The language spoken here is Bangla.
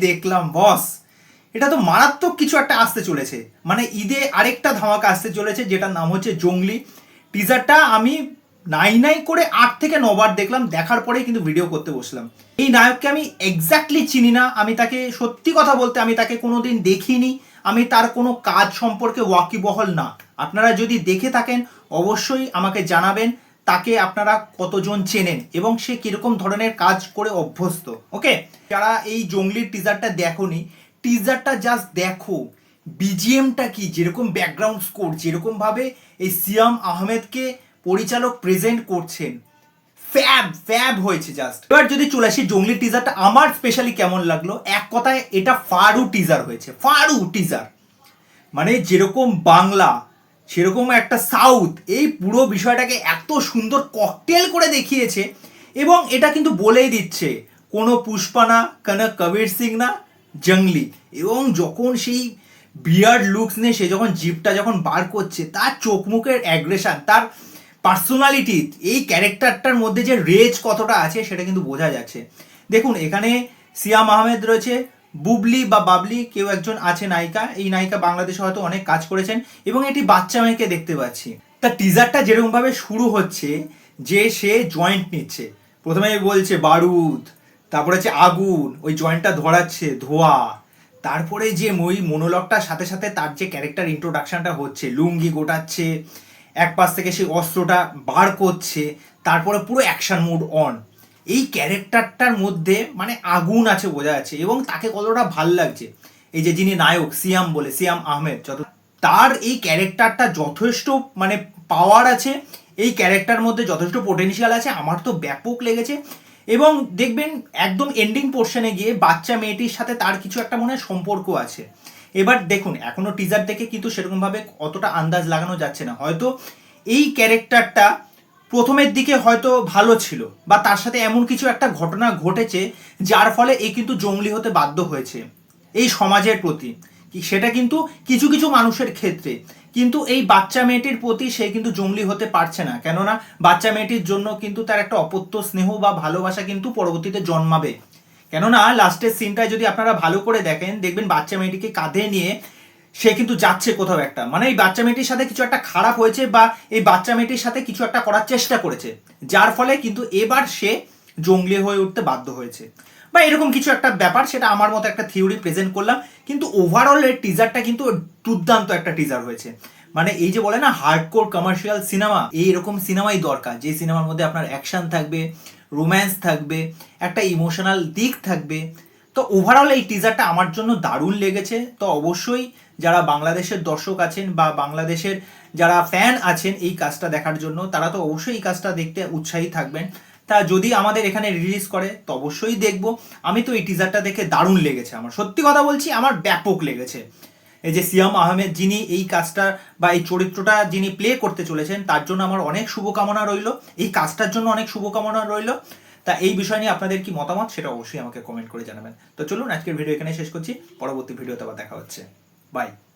দেখলাম বস, এটা তো মারাত্মক কিছু একটা আসতে চলেছে। মানে ঈদে আরেকটা ধামাকা আসতে চলেছে, যেটার নাম হচ্ছে জঙ্গলি। টিজারটা আমি নাই করে 8 থেকে 9 বার দেখলাম, দেখার পরেই কিন্তু ভিডিও করতে বসলাম। এই নায়ককে আমি এক্স্যাক্টলি চিনি না, আমি তাকে সত্যি কথা বলতে আমি তাকে কোনোদিন দেখিনি, আমি তার কোনো কাজ সম্পর্কে ওয়াকিবহল না। আপনারা যদি দেখে থাকেন অবশ্যই আমাকে জানাবেন তাকে আপনারা কতজন চেনেন এবং সে কিরকম ধরনের কাজ করে অভ্যস্ত। ওকে, যারা এই জঙ্গলির টিজারটা দেখোনি, টিজারটা জাস্ট দেখো। বিজিএমটা কি, যেরকম ব্যাকগ্রাউন্ড স্কোর, যেরকম ভাবে এই সিয়াম আহমেদকে পরিচালক প্রেজেন্ট করছেন, ফ্যাব হয়েছে জাস্ট। এবার যদি চলে আসি জঙ্গলি টিজারটা আমার স্পেশালি কেমন লাগলো, এক কথায় এটা ফাড়ু টিজার হয়েছে, ফাড়ু টিজার। মানে যেরকম বাংলা সেরকম একটা সাউথ, এই পুরো বিষয়টাকে এত সুন্দর ককটেল করে দেখিয়েছে। এবং এটা কিন্তু বলেই দিচ্ছে কোনো পুষ্পা না, কোনো কবির সিং না, জঙ্গলি। এবং যখন সেই বিয়ার্ড লুকস নিয়ে সে যখন জিপটা যখন বার করছে, তার চোখ মুখের অ্যাগ্রেশন, তার পার্সোনালিটি, এই ক্যারেক্টারটার মধ্যে যে রেজ কতটা আছে সেটা কিন্তু বোঝা যাচ্ছে। দেখুন এখানে সিয়াম আহমেদ রয়েছে, বুবলি বা বাবলি কেউ একজন আছে নায়িকা। এই নায়িকা বাংলাদেশে হয়তো অনেক কাজ করেছেন এবং এটি বাচ্চা মেয়েকে দেখতে পাচ্ছি। তা টিজারটা যেরকম ভাবে শুরু হচ্ছে, যে সে জয়েন্ট নিচ্ছে, প্রথমে বলছে বারুদ, তারপরে হচ্ছে আগুন, ওই জয়েন্টটা ধরাচ্ছে, ধোয়া, তারপরে যে ওই মনোলগটার সাথে সাথে তার যে ক্যারেক্টার ইন্ট্রোডাকশনটা হচ্ছে, লুঙ্গি গোটাচ্ছে, এক পাশ থেকে সেই অস্ত্রটা বার করছে, তারপরে পুরো অ্যাকশন মুড অন। এই ক্যারেক্টারটার মধ্যে মানে আগুন আছে বোঝা যাচ্ছে এবং তাকে কতটা ভাল লাগছে। এই যে যিনি নায়ক সিয়াম বলে, সিয়াম আহমেদ, যত তার এই ক্যারেক্টারটা যথেষ্ট মানে পাওয়ার আছে, এই ক্যারেক্টার মধ্যে যথেষ্ট পোটেনশিয়াল আছে, আমার তো ব্যাপক লেগেছে। এবং দেখবেন একদম এন্ডিং পোর্শনে গিয়ে বাচ্চা মেয়েটির সাথে তার কিছু একটা মনে হয় সম্পর্ক আছে। এবার দেখুন এখনো টিজার দেখে কিন্তু সেরকমভাবে অতটা আন্দাজ লাগানো যাচ্ছে না, হয়তো এই ক্যারেক্টারটা প্রথমের দিকে হয়তো ভালো ছিল বা তার সাথে এমন কিছু একটা ঘটনা ঘটেছে যার ফলে এ কিন্তু জঙ্গলি হতে বাধ্য হয়েছে এই সমাজের প্রতি। সেটা কিন্তু কিছু কিছু মানুষের ক্ষেত্রে, কিন্তু এই বাচ্চা মেয়েটির প্রতি সে কিন্তু জঙ্গলি হতে পারছে না, কেননা বাচ্চা মেয়েটির জন্য কিন্তু তার একটা অপত্য স্নেহ বা ভালোবাসা কিন্তু পরবর্তীতে জন্মাবে। কেননা লাস্টের সিনটায় যদি আপনারা ভালো করে দেখেন, দেখবেন বাচ্চা মেয়েটিকে কাঁধে নিয়ে সে কিন্তু যাচ্ছে কোথাও একটা, মানে এই বাচ্চা মেয়েটির সাথে কিছু একটা খারাপ হয়েছে বা এই বাচ্চা মেয়েটির সাথে কিছু একটা করার চেষ্টা করেছে, যার ফলে কিন্তু এবার সে জঙ্গলি হয়ে উঠতে বাধ্য হয়েছে বা এরকম কিছু একটা ব্যাপার। সেটা আমার মতো একটা থিওরি প্রেজেন্ট করলাম, কিন্তু ওভারঅল এর টিজারটা কিন্তু দুর্দান্ত একটা টিজার হয়েছে। মানে এই যে বলে না হার্ডকোর কমার্শিয়াল সিনেমা, এইরকম সিনেমাই দরকার, যে সিনেমার মধ্যে আপনার অ্যাকশন থাকবে, রোম্যান্স থাকবে, একটা ইমোশনাল দিক থাকবে। তো ওভারঅল এই টিজারটা আমার জন্য দারুণ লেগেছে। তো অবশ্যই যারা বাংলাদেশের দর্শক আছেন বা বাংলাদেশের যারা ফ্যান আছেন এই কাজটা দেখার জন্য, তারা তো অবশ্যই এই কাজটা দেখতে উৎসাহী থাকবেন। তা যদি আমাদের এখানে রিলিজ করে তো অবশ্যই দেখবো। আমি তো এই টিজারটা দেখে দারুণ লেগেছে, আমার সত্যি কথা বলছি, আমার ব্যাপক লেগেছে। এই যে সিয়াম আহমেদ যিনি এই কাজটা বা এই চরিত্রটা যিনি প্লে করতে চলেছেন, তার জন্য আমার অনেক শুভকামনা রইল, এই কাজটার জন্য অনেক শুভকামনা রইল। তা এই বিষয় নিয়ে আপনাদের কি মতামত সেটা অবশ্যই আমাকে কমেন্ট করে জানাবেন। তো চলুন আজকের ভিডিও এখানে শেষ করছি, পরবর্তী ভিডিওতে আবার দেখা হচ্ছে, বাই।